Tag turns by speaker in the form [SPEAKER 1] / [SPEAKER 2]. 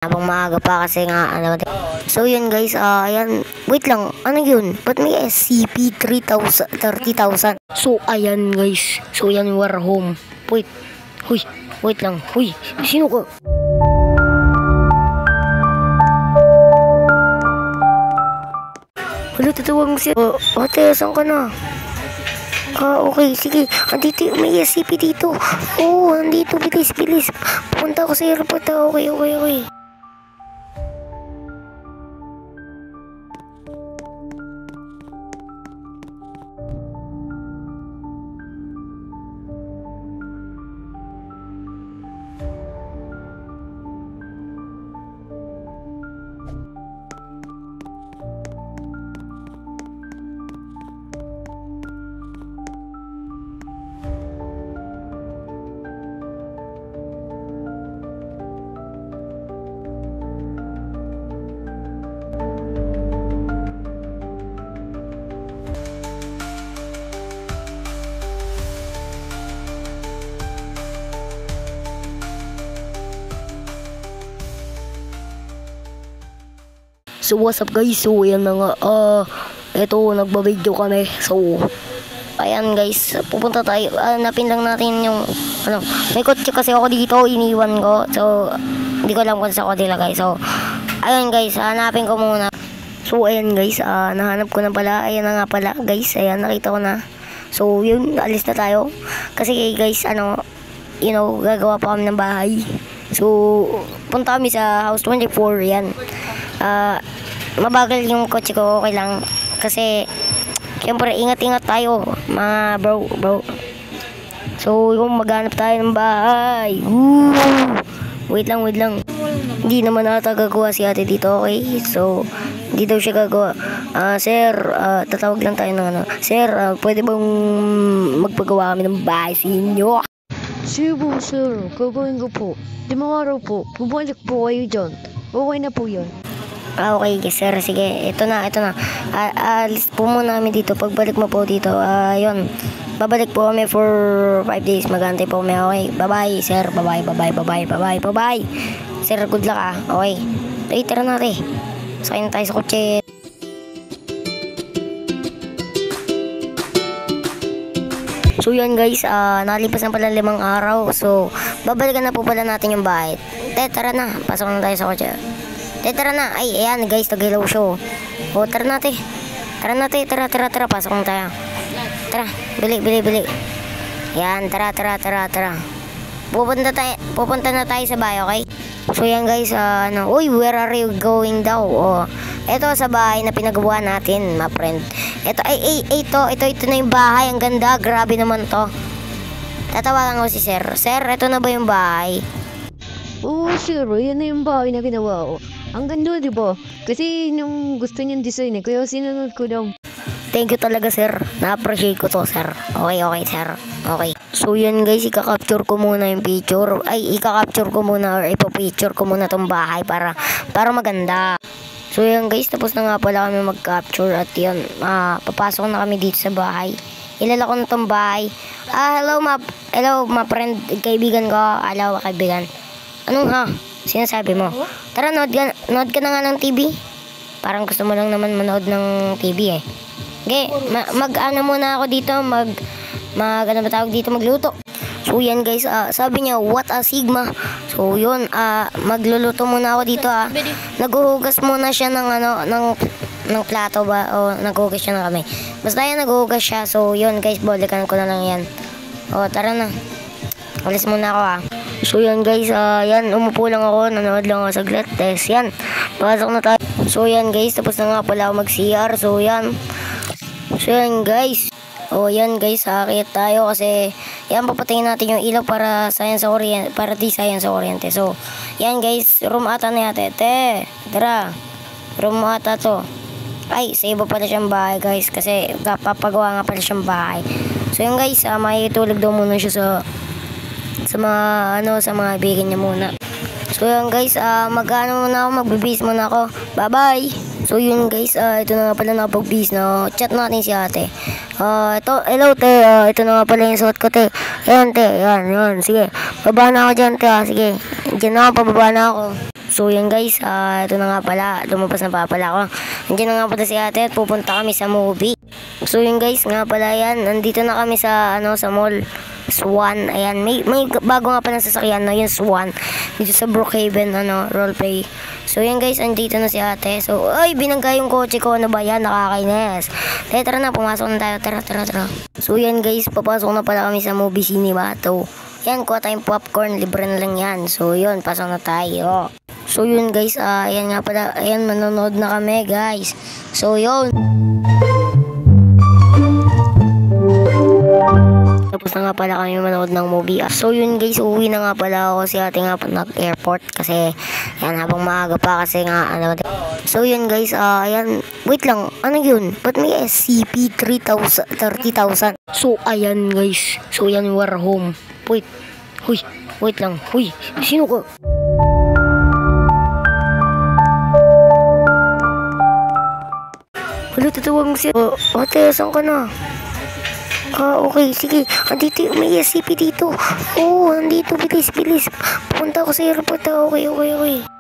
[SPEAKER 1] Habang maaga pa kasi nga, ano. So, yun guys, ayan. Wait lang, ano yun? Ba't may SCP 30,000? So, ayan guys. So, yan, we're home. Wait. Huy, wait lang. Huy, sino ko? Wala, tatawag mo siya. Ate, saan ka na? Okay, sige. Andito, may SCP dito. Oo, andito, bilis. Punta ako sa airport. Okay. So what's up guys, so ayan na nga, eto nagba-video kami, so ayan guys, pupunta tayo, hanapin lang natin yung, may kotse kasi ako dito, iniwan ko, so hindi ko alam kung saan ko nilagay, so ayan guys, hanapin ko muna. So ayan guys, nahanap ko na pala, ayan na nga pala guys, ayan nakita ko na, so yun, alis na tayo, kasi guys, gagawa pa kami ng bahay, so punta kami sa house 24, yan. Mabagal yung kotse ko, okay lang kasi siyempre ingat tayo mga bro. So yung maghanap tayo ng bahay. Wait lang, hindi naman ata gagawa si ate dito, okay? So hindi daw siya gagawa. Sir, tatawag lang tayo ng sir, pwede bang magpagawa kami ng bahay sa inyo?
[SPEAKER 2] Sir, gagawin ko po. 5 araw po, bumalik po kayo dyan. Okay na po yun.
[SPEAKER 1] Okay sir, sige, ito na. Alis po muna kami dito. Pagbalik mo po dito, yun, babalik po kami for 5 days. Magantay po kami, okay? Bye sir, bye. Sir, good luck okay? Tara natin. Sakay na tayo sa kotse. So yan guys, nalipas na pala 5 araw. So, babalikan na po pala natin yung bahay. Tara na, pasok na tayo sa kotse. Tara na, ay ayan guys, nag-hello show. Tara natin, pasok na tayo. Tara, bili. Yan, tara. Pupunta na tayo sa bahay, okay? So yan guys, uy, where are you going daw? Ito sa bahay na pinagawa natin, my friend. Ito na yung bahay, ang ganda, grabe naman to. Tatawagan ko si sir. Sir, ito na ba yung bahay?
[SPEAKER 2] Oo, sir, yan na yung bahay na ginawa ko. Ang ganda, di ba? Kasi nung gusto niyang design kaya sinunod ko daw.
[SPEAKER 1] Thank you talaga, sir. Na-appreciate ko to, sir. Okay, sir. Okay. So, yan guys, ika-capture ko muna yung picture. Ika-capture ko muna or ipapicture ko muna tong bahay para maganda. So, yan guys, tapos na nga pala kami mag-capture at yun, papasok na kami dito sa bahay. Ilala ko na tong bahay. Hello, ma friend, kaibigan ko. Hello, kaibigan. Anong sinasabi mo? Tara, nood ka na nga ng TV. Parang gusto mo lang naman manood ng TV eh. Okay, muna ako dito, magluto. So yan guys, sabi niya, what a sigma. So yun, magluluto muna ako dito Naghuhugas muna siya ng plato ba, o naghuhugas siya ng kamay. Basta yan, naghuhugas siya. So yun guys, balikan ko na lang yan. Tara na. Alis muna ako So yan guys, yan, umupo lang ako, nanood lang ako saglit. Test yan, pasok na tayo. So yan guys, tapos na nga pala ako mag-CR. So yan guys. Yan guys, sakit tayo kasi yan, papatayin natin yung ilaw para di sayang sa kuryente. So yan guys, room ata na yate. Tara, room ata to. Ay, sa iba pala siyang bahay guys, kasi papagawa nga pala siyang bahay. So yan guys, makikitulog daw muna siya sa mga kaibigan niya muna. So yun guys, magbibis muna ako. Bye. So yun guys, ito na nga pala nakapag-bis na chat natin si ate. Hello te, ito na nga pala yung suot ko te. Ayan te, yan, sige. Baba na ako dyan te, sige. Diyan na ako, pababa na ako. So So yan guys, ito na nga pala, lumabas na pa pala ako. Nandiyan na nga pala si ate at pupunta kami sa movie. So yun guys, nga pala yan, nandito na kami sa sa mall. Swan, ayan, may bago nga pala sasakyan na yung Swan dito sa Brookhaven, roleplay. So yan guys, andito na si ate. So, ay, binangga yung kotse ko, ano ba yan, nakakainis. Tara na, pumasok na tayo, tara. So yan guys, papasok na pala kami sa movie cinema to. Yan, kuha tayong popcorn, libre na lang yan. So yun, pasok na tayo. So yun guys, ayan nga pala, ayan, manonood na kami guys. So yun. Tapos na nga pala kami manood ng movie. So yun guys, uwi na nga pala ako, si ate nga nag-airport kasi yan, habang maaga pa kasi nga So yun guys, ayan, wait lang, ano yun? Ba't may SCP 30,000? So ayan guys, so yan, we're home. Wait lang, sino ko? Wala, tatawag mo siya. Ate, saan ka na? Okay, sige. Andito, may SCP dito. Oo, andito, bilis. Pupunta ako sa airport. Okay.